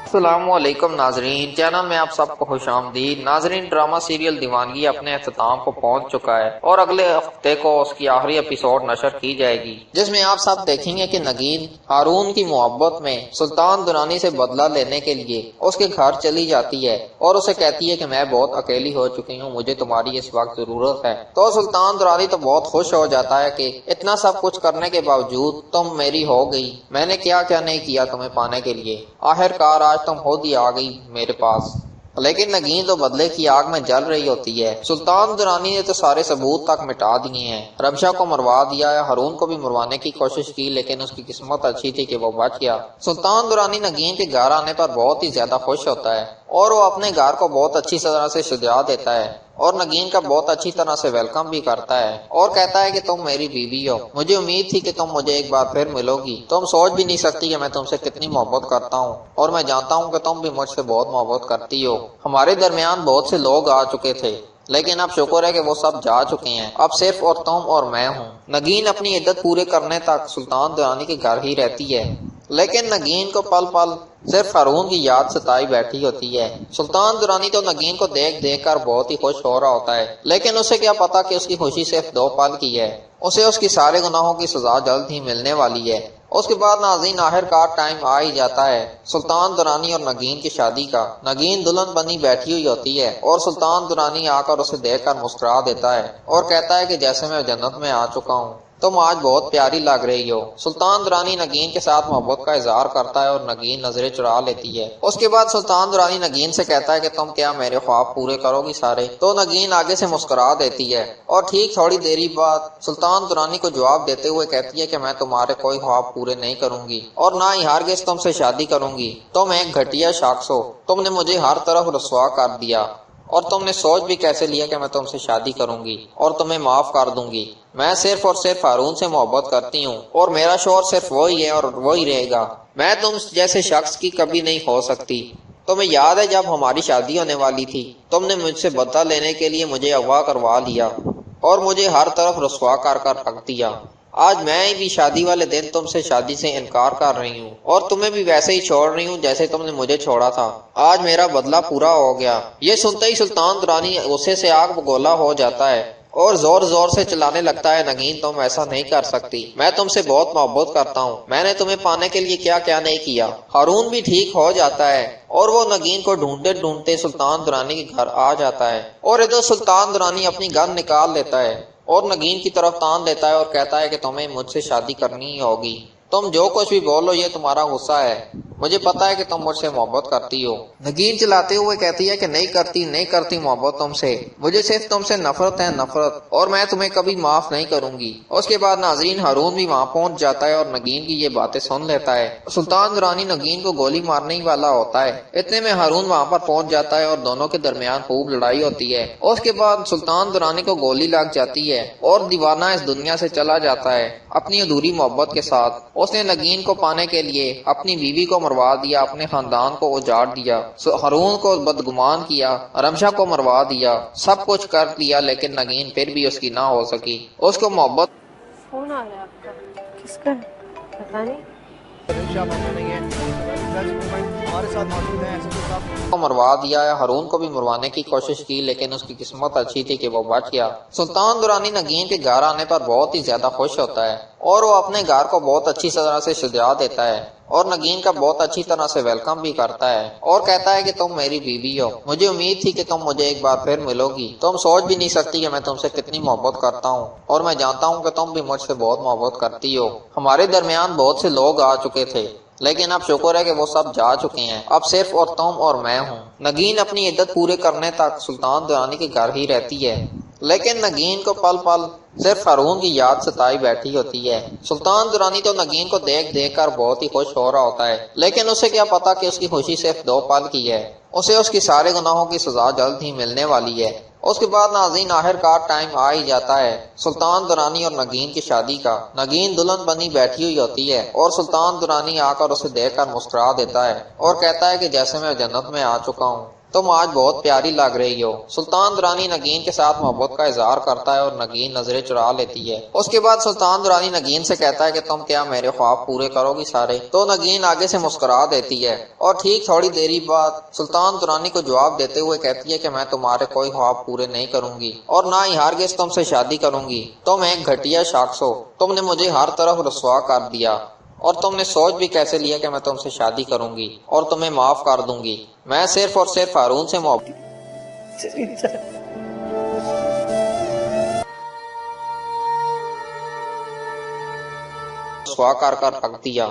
السلام علیکم ناظرین، چینل میں آپ سب کو خوش آمدید۔ ناظرین ڈرامہ سیریل دیوانگی اپنے اختتام کو پہنچ چکا ہے اور اگلے ہفتے کو اس کی آخری ایپیسوڈ نشر کی جائے گی، جس میں آپ سب دیکھیں گے کہ نگین ہارون کی محبت میں سلطان درانی سے بدلہ لینے کے لیے اس کے گھر چلی جاتی ہے اور اسے کہتی ہے کہ میں بہت اکیلی ہو چکی ہوں، مجھے تمہاری اس وقت ضرورت ہے۔ تو سلطان درانی تو بہت خوش ہو جاتا ہے کہ اتنا سب کچھ کرنے کے باوجود تم میری ہو گئی، میں نے کیا کیا نہیں کیا تمہیں پانے کے لیے، آخر کار آج تم خود ہی آ گئی میرے پاس۔ لیکن نگین تو بدلے کی آگ میں جل رہی ہوتی ہے۔ سلطان درانی نے تو سارے ثبوت تک مٹا دیے ہیں، رمشا کو مروا دیا ہے، ہارون کو بھی مروانے کی کوشش کی، لیکن اس کی قسمت اچھی تھی کہ وہ بچ گیا۔ سلطان درانی نگین کے گھر آنے پر بہت ہی زیادہ خوش ہوتا ہے اور وہ اپنے گھر کو بہت اچھی طرح سے سجا دیتا ہے اور نگین کا بہت اچھی طرح سے ویلکم بھی کرتا ہے اور کہتا ہے کہ تم میری بیوی ہو، مجھے امید تھی کہ تم مجھے ایک بار پھر ملو گی، تم سوچ بھی نہیں سکتی کہ میں تم سے کتنی محبت کرتا ہوں اور میں جانتا ہوں کہ تم بھی مجھ سے بہت محبت کرتی ہو۔ ہمارے درمیان بہت سے لوگ آ چکے تھے، لیکن اب شکر ہے کہ وہ سب جا چکے ہیں، اب صرف اور تم اور میں ہوں۔ نگین اپنی عدت پورے کرنے تک سلطان درانی کے گھر ہی رہتی ہے، لیکن نگین کو پل پل صرف ہارون کی یاد ستائی بیٹھی ہوتی ہے۔ سلطان درانی تو نگین کو دیکھ دیکھ کر بہت ہی خوش ہو رہا ہوتا ہے، لیکن اسے کیا پتا کہ اس کی خوشی صرف 2 پل کی ہے، اسے اس کی سارے گناہوں کی سزا جلد ہی ملنے والی ہے۔ اس کے بعد ناظرین آخر کار ٹائم آ ہی جاتا ہے سلطان درانی اور نگین کی شادی کا۔ نگین دلہن بنی بیٹھی ہوئی ہوتی ہے اور سلطان درانی آ کر اسے دیکھ کر مسکرا دیتا ہے اور کہتا ہے کہ جیسے میں جنت میں آ چکا ہوں، تم آج بہت پیاری لگ رہی ہو۔ سلطان درانی نگین کے ساتھ محبت کا اظہار کرتا ہے اور نگین نظریں چرا لیتی ہے۔ اس کے بعد سلطان درانی نگین سے کہتا ہے کہ تم کیا میرے خواب پورے کرو گی سارے؟ تو نگین آگے سے مسکرا دیتی ہے اور ٹھیک تھوڑی دیری بعد سلطان درانی کو جواب دیتے ہوئے کہتی ہے کہ میں تمہارے کوئی خواب پورے نہیں کروں گی اور نہ ہی ہرگز تم سے شادی کروں گی، تم ایک گھٹیا شخص ہو، تم نے مجھے ہر طرف رسوا کر دیا اور تم نے سوچ بھی کیسے لیا کہ میں تم سے شادی کروں گی اور تمہیں معاف کر دوں گی۔ میں صرف اور صرف ہارون سے محبت کرتی ہوں اور میرا شوہر صرف وہی ہے اور وہی رہے گا، میں تم جیسے شخص کی کبھی نہیں ہو سکتی۔ تمہیں یاد ہے جب ہماری شادی ہونے والی تھی، تم نے مجھ سے بدلہ لینے کے لیے مجھے اغوا کروا لیا اور مجھے ہر طرف رسوا کر کر رکھ دیا۔ آج میں بھی شادی والے دن تم سے شادی سے انکار کر رہی ہوں اور تمہیں بھی ویسے ہی چھوڑ رہی ہوں جیسے تم نے مجھے چھوڑا تھا۔ آج میرا بدلہ پورا ہو گیا۔ یہ سنتے ہی سلطان درانی غصے سے آگ بگولا ہو جاتا ہے اور زور زور سے چلانے لگتا ہے، نگین تم ایسا نہیں کر سکتی، میں تم سے بہت محبت کرتا ہوں، میں نے تمہیں پانے کے لیے کیا کیا نہیں کیا۔ ہارون بھی ٹھیک ہو جاتا ہے اور وہ نگین کو ڈھونڈتے ڈھونڈتے سلطان درانی کے گھر آ جاتا ہے، اور ادھر سلطان درانی اپنی گن نکال لیتا ہے اور نگین کی طرف تان دیتا ہے اور کہتا ہے کہ تمہیں مجھ سے شادی کرنی ہی ہوگی، تم جو کچھ بھی بولو یہ تمہارا غصہ ہے، مجھے پتا ہے کہ تم مجھ سے محبت کرتی ہو۔ نگین چلاتے ہوئے کہتی ہے کہ نہیں کرتی محبت تم سے، مجھے صرف تم سے نفرت ہے، نفرت، اور میں تمہیں کبھی معاف نہیں کروں گی۔ اس کے بعد ناظرین ہارون بھی وہاں پہنچ جاتا ہے اور نگین کی یہ باتیں سن لیتا ہے۔ سلطان درانی نگین کو گولی مارنے والا ہوتا ہے، اتنے میں ہارون وہاں پر پہنچ جاتا ہے اور دونوں کے درمیان خوب لڑائی ہوتی ہے۔ اس کے بعد سلطان درانی کو گولی لگ جاتی ہے اور دیوانہ اس دنیا سے چلا جاتا ہے اپنی ادھوری محبت کے ساتھ۔ اس نے نگین کو پانے کے لیے اپنی بیوی کو مروا دیا، اپنے خاندان کو اجاڑ دیا، ہارون کو بدگمان کیا، رمشا کو مروا دیا، سب کچھ کر لیا، لیکن نگین پھر بھی اس کی نہ ہو سکی۔ اس کو محبت فون آ رہا ہے آپ کا؟ کس کا؟ پتا نہیں۔ کو مروا دیا ہے، ہارون کو بھی مروانے کی کوشش کی، لیکن اس کی قسمت اچھی تھی کہ وہ بچ گیا۔ سلطان درانی نگین کے گھر آنے پر بہت ہی زیادہ خوش ہوتا ہے اور وہ اپنے گھر کو بہت اچھی طرح سے سجا دیتا ہے اور نگین کا بہت اچھی طرح سے ویلکم بھی کرتا ہے اور کہتا ہے کہ تم میری بیوی ہو، مجھے امید تھی کہ تم مجھے ایک بار پھر ملو گی، تم سوچ بھی نہیں سکتی کہ میں تم سے کتنی محبت کرتا ہوں اور میں جانتا ہوں کہ تم بھی مجھ سے بہت محبت کرتی ہو۔ ہمارے درمیان بہت سے لوگ آ چکے تھے، لیکن اب شکر ہے کہ وہ سب جا چکے ہیں، اب صرف اور تم اور میں ہوں۔ نگین اپنی عدت پورے کرنے تک سلطان درانی کے گھر ہی رہتی ہے، لیکن نگین کو پل پل صرف ہارون کی یاد ستائی بیٹھی ہوتی ہے۔ سلطان درانی تو نگین کو دیکھ کر بہت ہی خوش ہو رہا ہوتا ہے، لیکن اسے کیا پتا کہ اس کی خوشی صرف 2 پل کی ہے، اسے اس کی سارے گناہوں کی سزا جلد ہی ملنے والی ہے۔ اس کے بعد ناظرین آخر کار ٹائم آ ہی جاتا ہے سلطان درانی اور نگین کی شادی کا۔ نگین دلہن بنی بیٹھی ہوئی ہوتی ہے اور سلطان درانی آ کر اسے دیکھ کر مسکرا دیتا ہے اور کہتا ہے کہ جیسے میں جنت میں آ چکا ہوں، تم آج بہت پیاری لگ رہی ہو۔ سلطان درانی نگین کے ساتھ محبت کا اظہار کرتا ہے اور نگین نظریں چرا لیتی ہے۔ اس کے بعد سلطان درانی نگین سے کہتا ہے کہ تم کیا میرے خواب پورے کرو گی سارے؟ تو نگین آگے سے مسکرا دیتی ہے اور ٹھیک تھوڑی دیری بعد سلطان درانی کو جواب دیتے ہوئے کہتی ہے کہ میں تمہارے کوئی خواب پورے نہیں کروں گی اور نہ ہی ہرگز تم سے شادی کروں گی، تم ایک گھٹیا شخص ہو، تم نے مجھے ہر طرف رسوا کر دیا اور تم نے سوچ بھی کیسے لیا کہ میں تم سے شادی کروں گی اور تمہیں معاف کر دوں گی۔ میں صرف اور صرف ہارون سے محبت رسوا کر رکھ دیا۔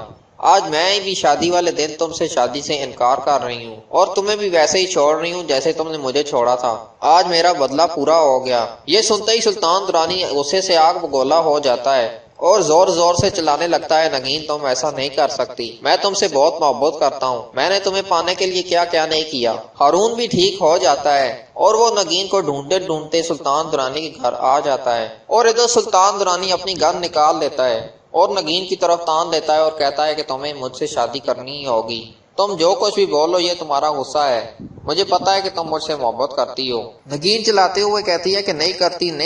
آج میں بھی شادی والے دن تم سے شادی سے انکار کر رہی ہوں اور تمہیں بھی ویسے ہی چھوڑ رہی ہوں جیسے تم نے مجھے چھوڑا تھا۔ آج میرا بدلہ پورا ہو گیا۔ یہ سنتے ہی سلطان درانی غصے سے آگ بگولا ہو جاتا ہے اور زور زور سے چلانے لگتا ہے، نگین تم ایسا نہیں کر سکتی، میں تم سے بہت محبت کرتا ہوں، میں نے تمہیں پانے کے لیے کیا کیا نہیں کیا۔ ہارون بھی ٹھیک ہو جاتا ہے اور وہ نگین کو ڈھونڈتے ڈھونڈتے سلطان درانی کے گھر آ جاتا ہے اور ادھر سلطان درانی اپنی گن نکال لیتا ہے اور نگین کی طرف تان دیتا ہے اور کہتا ہے کہ تمہیں مجھ سے شادی کرنی ہی ہوگی، تم جو کچھ بھی بولو یہ تمہارا غصہ ہے، مجھے پتا ہے کہ تم مجھ سے محبت کرتی ہو۔ نگین چلاتے ہوئے کہتی ہے کہ نہیں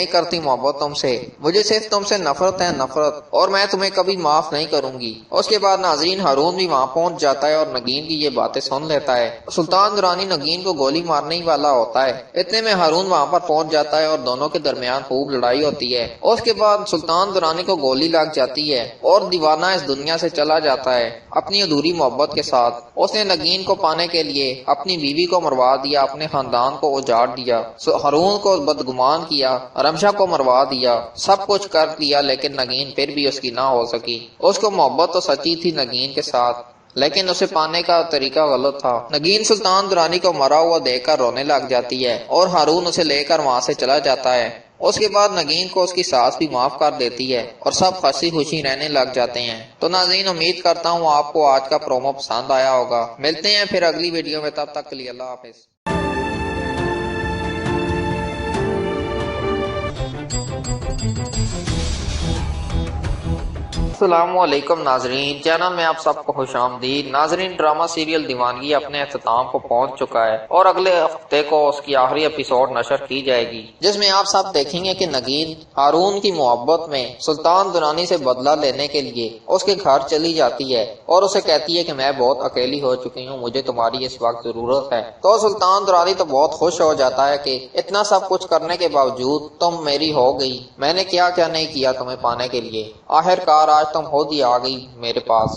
کرتی محبت تم سے، مجھے صرف تم سے نفرت ہے، نفرت، اور میں تمہیں کبھی معاف نہیں کروں گی۔ اس کے بعد ناظرین ہارون بھی وہاں پہنچ جاتا ہے اور نگین کی یہ باتیں سن لیتا ہے۔ سلطان درانی نگین کو گولی مارنے ہی والا ہوتا ہے، اتنے میں ہارون وہاں پر پہنچ جاتا ہے اور دونوں کے درمیان خوب لڑائی ہوتی ہے۔ اس کے بعد سلطان درانی کو گولی لگ جاتی ہے اور دیوانہ اس دنیا سے چلا جاتا ہے اپنی ادھوری محبت کے ساتھ۔ اس نے نگین کو پانے کے لیے اپنی بیوی کو مروا دیا، اپنے خاندان کو اجاڑ دیا، ہارون کو بدگمان کیا، رمشا کو مروا دیا، سب کچھ کر لیا، لیکن نگین پھر بھی اس کی نہ ہو سکی۔ اس کو محبت تو سچی تھی نگین کے ساتھ، لیکن اسے پانے کا طریقہ غلط تھا۔ نگین سلطان درانی کو مرا ہوا دیکھ کر رونے لگ جاتی ہے اور ہارون اسے لے کر وہاں سے چلا جاتا ہے۔ اس کے بعد نگین کو اس کی ساس بھی معاف کر دیتی ہے اور سب ہنسی خوشی رہنے لگ جاتے ہیں۔ تو ناظرین امید کرتا ہوں آپ کو آج کا پرومو پسند آیا ہوگا، ملتے ہیں پھر اگلی ویڈیو میں، تب تک کے لیے اللہ حافظ۔ السلام علیکم ناظرین، چینل میں آپ سب کو خوش آمدید۔ ناظرین ڈرامہ سیریل دیوانگی اپنے اختتام کو پہنچ چکا ہے اور اگلے ہفتے کو اس کی آخری ایپیسوڈ نشر کی جائے گی، جس میں آپ سب دیکھیں گے کہ نگین ہارون کی محبت میں سلطان درانی سے بدلہ لینے کے لیے اس کے گھر چلی جاتی ہے اور اسے کہتی ہے کہ میں بہت اکیلی ہو چکی ہوں، مجھے تمہاری اس وقت ضرورت ہے۔ تو سلطان درانی تو بہت خوش ہو جاتا ہے کہ اتنا سب کچھ کرنے کے باوجود تم میری ہو گئی، میں نے کیا کیا نہیں کیا تمہیں پانے کے لیے، آخر کار آج تم خود ہی آ گئی میرے پاس۔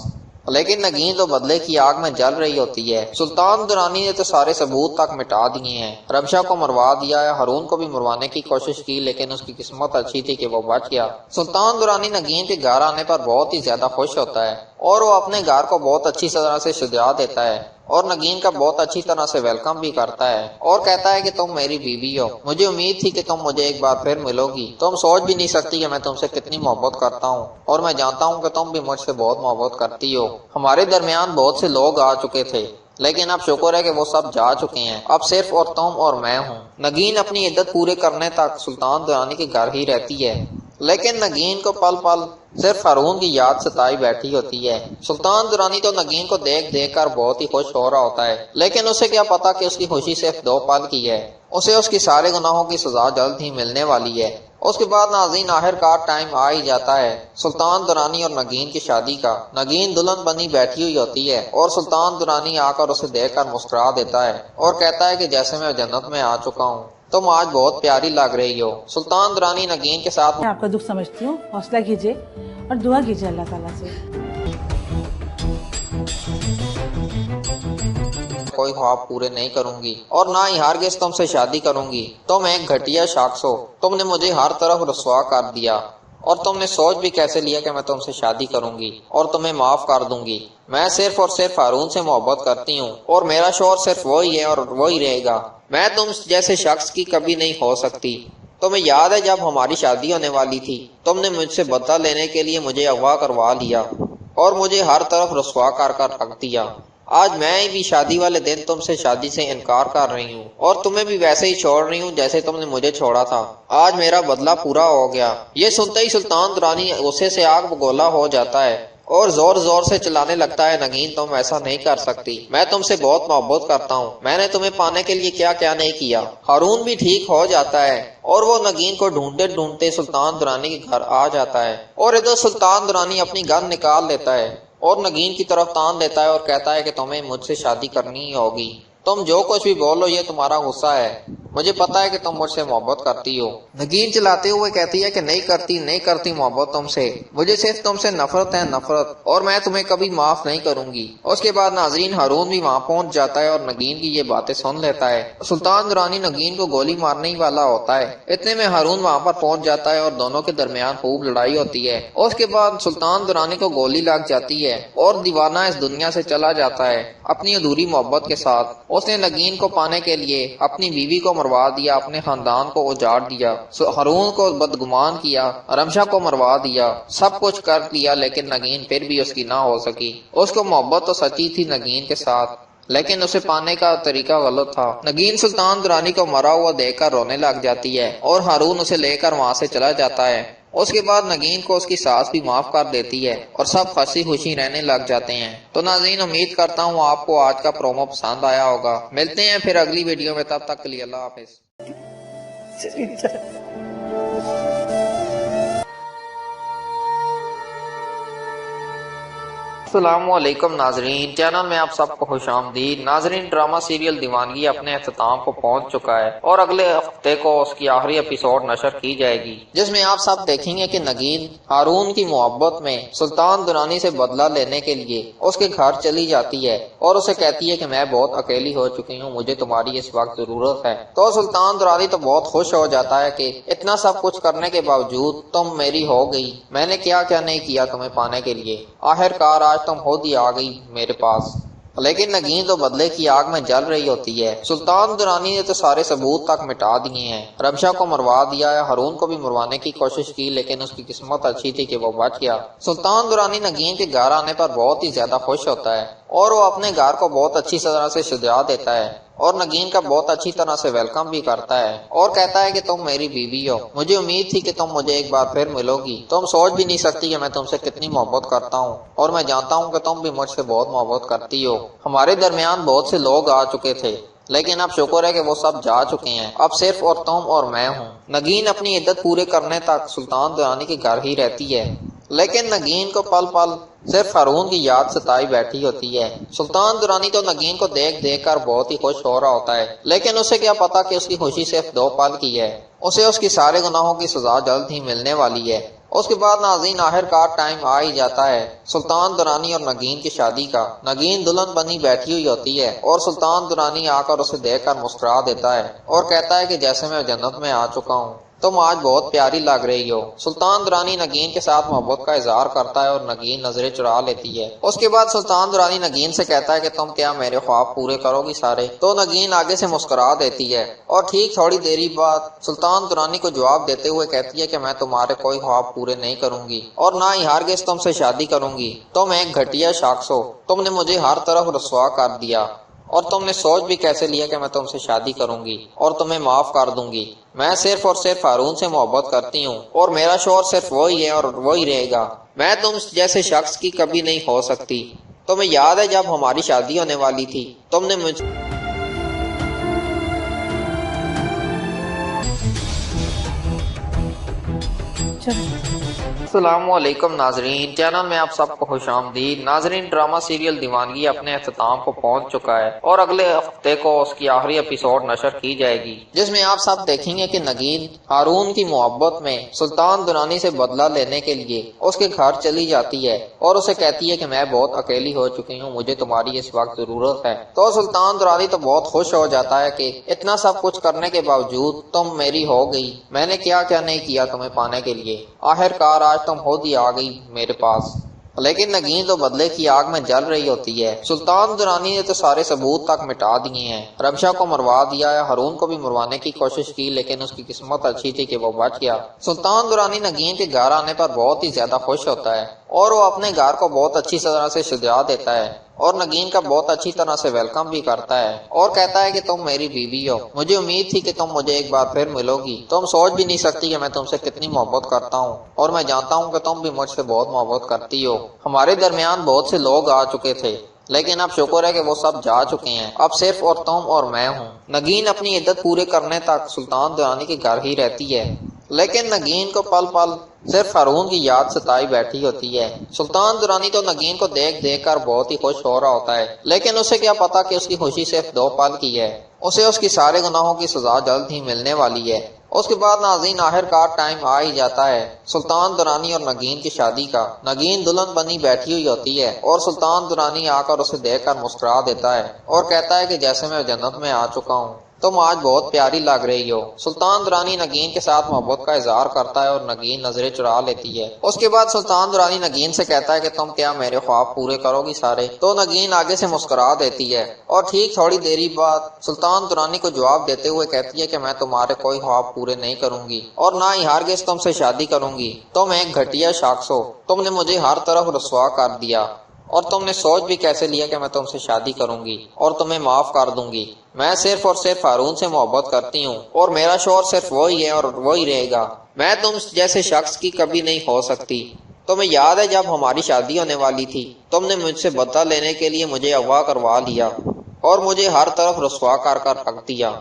لیکن نگین تو بدلے کی آگ میں جل رہی ہوتی ہے۔ سلطان درانی نے تو سارے ثبوت تک مٹا دیے ہیں، رمشا کو مروا دیا ہے، ہارون کو بھی مروانے کی کوشش کی لیکن اس کی قسمت اچھی تھی کہ وہ بچ گیا۔ سلطان درانی نگین کے گھر آنے پر بہت ہی زیادہ خوش ہوتا ہے اور وہ اپنے گھر کو بہت اچھی طرح سے سجا دیتا ہے اور نگین کا بہت اچھی طرح سے ویلکم بھی کرتا ہے اور کہتا ہے کہ تم میری بیوی ہو، مجھے امید تھی کہ تم مجھے ایک بار پھر ملو گی، تم سوچ بھی نہیں سکتی کہ میں تم سے کتنی محبت کرتا ہوں اور میں جانتا ہوں کہ تم بھی مجھ سے بہت محبت کرتی ہو۔ ہمارے درمیان بہت سے لوگ آ چکے تھے لیکن اب شکر ہے کہ وہ سب جا چکے ہیں، اب صرف اور تم اور میں ہوں۔ نگین اپنی عدت پورے کرنے تک سلطان درانی کے گھر ہی رہتی ہے لیکن نگین کو پل پل صرف ہارون کی یاد ستائی بیٹھی ہوتی ہے۔ سلطان درانی تو نگین کو دیکھ دیکھ کر بہت ہی خوش ہو رہا ہوتا ہے لیکن اسے کیا پتا کہ اس کی خوشی صرف 2 پل کی ہے، اسے اس کی سارے گناہوں کی سزا جلد ہی ملنے والی ہے۔ اس کے بعد ناظرین آخرکار ٹائم آ ہی جاتا ہے سلطان درانی اور نگین کی شادی کا۔ نگین دلہن بنی بیٹھی ہوئی ہوتی ہے اور سلطان درانی آ کر اسے دیکھ کر مسکرا دیتا ہے اور کہتا ہے کہ جیسے میں جنت میں آ چکا ہوں، تم آج بہت پیاری لگ رہی ہو۔ سلطان درانی نگین کے ساتھ میں آپ کا دکھ سمجھتی ہوں، حوصلہ کیجیے اور دعا کیجیے اللہ تعالیٰ سے۔ کوئی خواب پورے نہیں کروں گی اور نہ ہی ہرگز تم سے شادی کروں گی، تم ایک گھٹیا شخص ہو، تم نے مجھے ہر طرف رسوا کر دیا اور تم نے سوچ بھی کیسے لیا کہ میں تم سے شادی کروں گی اور تمہیں معاف کر دوں گی۔ میں صرف اور صرف ہارون سے محبت کرتی ہوں اور میرا شوہر صرف وہی ہے اور وہی رہے گا، میں تم جیسے شخص کی کبھی نہیں ہو سکتی۔ تمہیں یاد ہے جب ہماری شادی ہونے والی تھی تم نے مجھ سے بدلہ لینے کے لیے مجھے اغوا کروا لیا اور مجھے ہر طرف رسوا کر رکھ دیا۔ آج میں بھی شادی والے دن تم سے شادی سے انکار کر رہی ہوں اور تمہیں بھی ویسے ہی چھوڑ رہی ہوں جیسے تم نے مجھے چھوڑا تھا۔ آج میرا بدلہ پورا ہو گیا۔ یہ سنتے ہی سلطان درانی غصے سے آگ بگولا ہو جاتا ہے اور زور زور سے چلانے لگتا ہے، نگین تم ایسا نہیں کر سکتی، میں تم سے بہت محبت کرتا ہوں، میں نے تمہیں پانے کے لیے کیا کیا نہیں کیا۔ ہارون بھی ٹھیک ہو جاتا ہے اور وہ نگین کو ڈھونڈتے ڈھونڈتے سلطان درانی کے گھر آ جاتا ہے اور ادھر سلطان درانی اپنی گن نکال لیتا ہے اور نگین کی طرف تان دیتا ہے اور کہتا ہے کہ تمہیں مجھ سے شادی کرنی ہی ہوگی، تم جو کچھ بھی بولو یہ تمہارا غصہ ہے، مجھے پتا ہے کہ تم مجھ سے محبت کرتی ہو۔ نگین چلاتے ہوئے کہتی ہے کہ نہیں کرتی محبت تم سے، مجھے صرف تم سے نفرت ہے، نفرت، اور میں تمہیں کبھی معاف نہیں کروں گی۔ اس کے بعد ناظرین ہارون بھی وہاں پہنچ جاتا ہے اور نگین کی یہ باتیں سن لیتا ہے۔ سلطان درانی نگین کو گولی مارنے ہی والا ہوتا ہے، اتنے میں ہارون وہاں پر پہنچ جاتا ہے اور دونوں کے درمیان خوب لڑائی ہوتی ہے۔ اس کے بعد سلطان درانی کو گولی لگ جاتی ہے اور دیوانہ اس دنیا سے چلا جاتا ہے اپنی ادھوری محبت کے ساتھ۔ اس نے نگین کو پانے کے لیے اپنی بیوی کو مروا دیا، اپنے خاندان کو اجاڑ دیا، ہارون کو بدگمان کیا، رمشا کو مروا دیا، سب کچھ کر لیا لیکن نگین پھر بھی اس کی نہ ہو سکی۔ اس کو محبت تو سچی تھی نگین کے ساتھ لیکن اسے پانے کا طریقہ غلط تھا۔ نگین سلطان درانی کو مرا ہوا دیکھ کر رونے لگ جاتی ہے اور ہارون اسے لے کر وہاں سے چلا جاتا ہے۔ اس کے بعد نگین کو اس کی ساس بھی معاف کر دیتی ہے اور سب ہنسی خوشی رہنے لگ جاتے ہیں۔ تو ناظرین امید کرتا ہوں آپ کو آج کا پرومو پسند آیا ہوگا، ملتے ہیں پھر اگلی ویڈیو میں، تب تک کے لیے اللہ حافظ۔ السلام علیکم ناظرین، چینل میں آپ سب کو خوش آمدید۔ ناظرین ڈرامہ سیریل دیوانگی اپنے اختتام کو پہنچ چکا ہے اور اگلے ہفتے کو اس کی آخری ایپیسوڈ نشر کی جائے گی جس میں آپ سب دیکھیں گے کہ نگین ہارون کی محبت میں سلطان درانی سے بدلہ لینے کے لیے اس کے گھر چلی جاتی ہے اور اسے کہتی ہے کہ میں بہت اکیلی ہو چکی ہوں، مجھے تمہاری اس وقت ضرورت ہے۔ تو سلطان درانی تو بہت خوش ہو جاتا ہے کہ اتنا سب کچھ کرنے کے باوجود تم میری ہو گئی، میں نے کیا کیا نہیں کیا تمہیں پانے کے لیے، آخرکار آج تم خود ہی آ گئی میرے پاس۔ لیکن نگین تو بدلے کی آگ میں جل رہی ہوتی ہے۔ سلطان درانی نے تو سارے ثبوت تک مٹا دیے ہیں، رمشا کو مروا دیا ہے، ہارون کو بھی مروانے کی کوشش کی لیکن اس کی قسمت اچھی تھی کہ وہ بچ گیا۔ سلطان درانی نگین کے گھر آنے پر بہت ہی زیادہ خوش ہوتا ہے اور وہ اپنے گھر کو بہت اچھی طرح سے سجا دیتا ہے اور نگین کا بہت اچھی طرح سے ویلکم بھی کرتا ہے اور کہتا ہے کہ تم میری بیوی ہو، مجھے امید تھی کہ تم مجھے ایک بار پھر ملو گی، تم سوچ بھی نہیں سکتی کہ میں تم سے کتنی محبت کرتا ہوں اور میں جانتا ہوں کہ تم بھی مجھ سے بہت محبت کرتی ہو۔ ہمارے درمیان بہت سے لوگ آ چکے تھے لیکن اب شکر ہے کہ وہ سب جا چکے ہیں، اب صرف اور تم اور میں ہوں۔ نگین اپنی عدت پورے کرنے تک سلطان درانی کے گھر ہی رہتی ہے لیکن نگین کو پل پل صرف ہارون کی یاد ستائی بیٹھی ہوتی ہے۔ سلطان درانی تو نگین کو دیکھ دیکھ کر بہت ہی خوش ہو رہا ہوتا ہے لیکن اسے کیا پتا کہ اس کی خوشی صرف 2 پل کی ہے، اسے اس کی سارے گناہوں کی سزا جلد ہی ملنے والی ہے۔ اس کے بعد ناظرین آخر کار ٹائم آ ہی جاتا ہے سلطان درانی اور نگین کی شادی کا۔ نگین دلہن بنی بیٹھی ہوئی ہوتی ہے اور سلطان درانی آ کر اسے دیکھ کر مسکرا دیتا ہے اور کہتا ہے کہ جیسے میں جنت میں آ چکا ہوں، تم آج بہت پیاری لگ رہی ہو۔ سلطان درانی نگین کے ساتھ محبت کا اظہار کرتا ہے اور نگین نظریں چرا لیتی ہے۔ اس کے بعد سلطان درانی نگین سے کہتا ہے کہ تم کیا میرے خواب پورے کرو گی سارے؟ تو نگین آگے سے مسکرا دیتی ہے اور ٹھیک تھوڑی دیری بعد سلطان درانی کو جواب دیتے ہوئے کہتی ہے کہ میں تمہارے کوئی خواب پورے نہیں کروں گی اور نہ ہی ہرگز تم سے شادی کروں گی۔ تم ایک گھٹیا شخص ہو، تم نے مجھے ہر طرف رسوا کر دیا اور تم نے سوچ بھی کیسے لیا کہ میں تم سے شادی کروں گی اور تمہیں معاف کر دوں گی۔ میں صرف اور صرف ہارون سے محبت کرتی ہوں اور میرا شوہر صرف وہی ہے اور وہی رہے گا۔ میں تم جیسے شخص کی کبھی نہیں ہو سکتی۔ تمہیں یاد ہے جب ہماری شادی ہونے والی تھی تم نے مجھ السلام علیکم ناظرین، چینل میں آپ سب کو خوش آمدید۔ ناظرین، ڈرامہ سیریل دیوانگی اپنے اختتام کو پہنچ چکا ہے اور اگلے ہفتے کو اس کی آخری ایپیسوڈ نشر کی جائے گی، جس میں آپ سب دیکھیں گے کہ نگین ہارون کی محبت میں سلطان درانی سے بدلہ لینے کے لیے اس کے گھر چلی جاتی ہے اور اسے کہتی ہے کہ میں بہت اکیلی ہو چکی ہوں، مجھے تمہاری اس وقت ضرورت ہے۔ تو سلطان درانی تو بہت خوش ہو جاتا ہے کہ اتنا سب کچھ کرنے کے باوجود تم میری ہو گئی، میں نے کیا کیا نہیں کیا تمہیں پانے کے لیے، آخر کار آج تم خود ہی آ گئی میرے پاس۔ لیکن نگین تو بدلے کی آگ میں جل رہی ہوتی ہے۔ سلطان درانی نے تو سارے ثبوت تک مٹا دیے ہیں، رمشا کو مروا دیا ہے، ہارون کو بھی مروانے کی کوشش کی لیکن اس کی قسمت اچھی تھی کہ وہ بچ گیا۔ سلطان درانی نگین کے گھر آنے پر بہت ہی زیادہ خوش ہوتا ہے اور وہ اپنے گھر کو بہت اچھی طرح سے سجا دیتا ہے اور نگین کا بہت اچھی طرح سے ویلکم بھی کرتا ہے اور کہتا ہے کہ تم میری بیوی ہو، مجھے امید تھی کہ تم مجھے ایک بار پھر ملو گی، تم سوچ بھی نہیں سکتی کہ میں تم سے کتنی محبت کرتا ہوں اور میں جانتا ہوں کہ تم بھی مجھ سے بہت محبت کرتی ہو۔ ہمارے درمیان بہت سے لوگ آ چکے تھے لیکن اب شکر ہے کہ وہ سب جا چکے ہیں، اب صرف اور تم اور میں ہوں۔ نگین اپنی عدت پورے کرنے تک سلطان درانی کے گھر ہی رہتی ہے لیکن نگین کو پل پل صرف ہارون کی یاد ستائی بیٹھی ہوتی ہے۔ سلطان درانی تو نگین کو دیکھ دیکھ کر بہت ہی خوش ہو رہا ہوتا ہے لیکن اسے کیا پتا کہ اس کی خوشی صرف 2 پل کی ہے، اسے اس کی سارے گناہوں کی سزا جلد ہی ملنے والی ہے۔ اس کے بعد ناظرین آخر کار ٹائم آ ہی جاتا ہے سلطان درانی اور نگین کی شادی کا۔ نگین دلہن بنی بیٹھی ہوئی ہوتی ہے اور سلطان درانی آ کر اسے دیکھ کر مسکرا دیتا ہے اور کہتا ہے کہ جیسے میں جنت میں آ چکا ہوں، تم آج بہت پیاری لگ رہی ہو۔ سلطان درانی نگین کے ساتھ محبت کا اظہار کرتا ہے اور نگین نظریں چرا لیتی ہے۔ اس کے بعد سلطان درانی نگین سے کہتا ہے کہ تم کیا میرے خواب پورے کرو گی سارے؟ تو نگین آگے سے مسکرا دیتی ہے اور ٹھیک تھوڑی دیری بعد سلطان درانی کو جواب دیتے ہوئے کہتی ہے کہ میں تمہارے کوئی خواب پورے نہیں کروں گی اور نہ ہی ہرگز تم سے شادی کروں گی۔ تم ایک گھٹیا شخص ہو، تم نے مجھے ہر طرف رسوا کر دیا اور تم نے سوچ بھی کیسے لیا کہ میں تم سے شادی کروں گی اور تمہیں معاف کر دوں گی۔ میں صرف اور صرف ہارون سے محبت کرتی ہوں اور میرا شوہر صرف وہی ہے اور وہی رہے گا۔ میں تم جیسے شخص کی کبھی نہیں ہو سکتی۔ تمہیں یاد ہے جب ہماری شادی ہونے والی تھی تم نے مجھ سے بدلہ لینے کے لیے مجھے اغوا کروا لیا اور مجھے ہر طرف رسوا کر رکھ دیا۔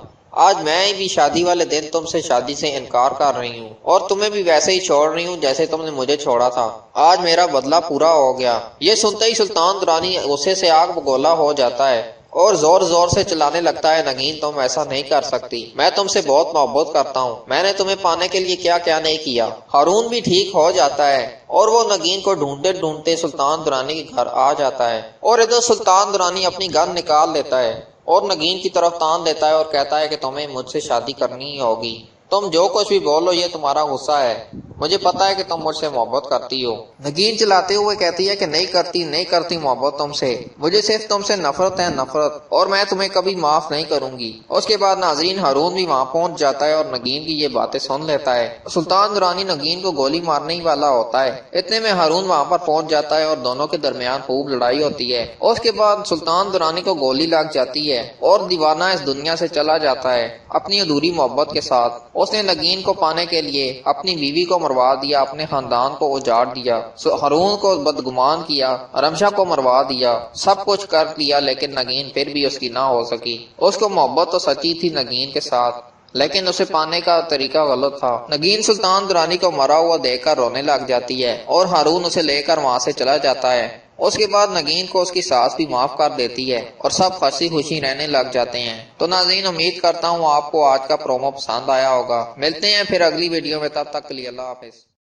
آج میں بھی شادی والے دن تم سے شادی سے انکار کر رہی ہوں اور تمہیں بھی ویسے ہی چھوڑ رہی ہوں جیسے تم نے مجھے چھوڑا تھا۔ آج میرا بدلہ پورا ہو گیا۔ یہ سنتے ہی سلطان درانی غصے سے آگ بگولا ہو جاتا ہے اور زور زور سے چلانے لگتا ہے، نگین تم ایسا نہیں کر سکتی، میں تم سے بہت محبت کرتا ہوں، میں نے تمہیں پانے کے لیے کیا کیا نہیں کیا۔ ہارون بھی ٹھیک ہو جاتا ہے اور وہ نگین کو ڈھونڈتے ڈھونڈتے سلطان درانی کے گھر آ جاتا ہے اور ادھر سلطان درانی اپنی گن نکال لیتا ہے اور نگین کی طرف تان دیتا ہے اور کہتا ہے کہ تمہیں مجھ سے شادی کرنی ہی ہوگی، تم جو کچھ بھی بولو یہ تمہارا غصہ ہے، مجھے پتا ہے کہ تم مجھ سے محبت کرتی ہو۔ نگین چلاتے ہوئے کہتی ہے کہ نہیں کرتی محبت تم سے، مجھے صرف تم سے نفرت ہے، نفرت، اور میں تمہیں کبھی معاف نہیں کروں گی۔ اس کے بعد ناظرین ہارون بھی وہاں پہنچ جاتا ہے اور نگین کی یہ باتیں سن لیتا ہے۔ سلطان درانی نگین کو گولی مارنے ہی والا ہوتا ہے، اتنے میں ہارون وہاں پر پہنچ جاتا ہے اور دونوں کے درمیان خوب لڑائی ہوتی ہے۔ اس کے بعد سلطان درانی کو گولی لگ جاتی ہے اور دیوانہ اس دنیا سے چلا جاتا ہے اپنی ادھوری محبت کے ساتھ۔ اس نے نگین کو پانے کے لیے اپنی بیوی کو مروا دیا، اپنے خاندان کو اجاڑ دیا، ہارون کو بدگمان کیا، رمشا کو مروا دیا، سب کچھ کر لیا لیکن نگین پھر بھی اس کی نہ ہو سکی۔ اس کو محبت تو سچی تھی نگین کے ساتھ لیکن اسے پانے کا طریقہ غلط تھا۔ نگین سلطان درانی کو مرا ہوا دیکھ کر رونے لگ جاتی ہے اور ہارون اسے لے کر وہاں سے چلا جاتا ہے۔ اس کے بعد نگین کو اس کی ساس بھی معاف کر دیتی ہے اور سب ہنسی خوشی رہنے لگ جاتے ہیں۔ تو ناظرین امید کرتا ہوں آپ کو آج کا پرومو پسند آیا ہوگا، ملتے ہیں پھر اگلی ویڈیو میں، تب تک کے لیے اللہ حافظ۔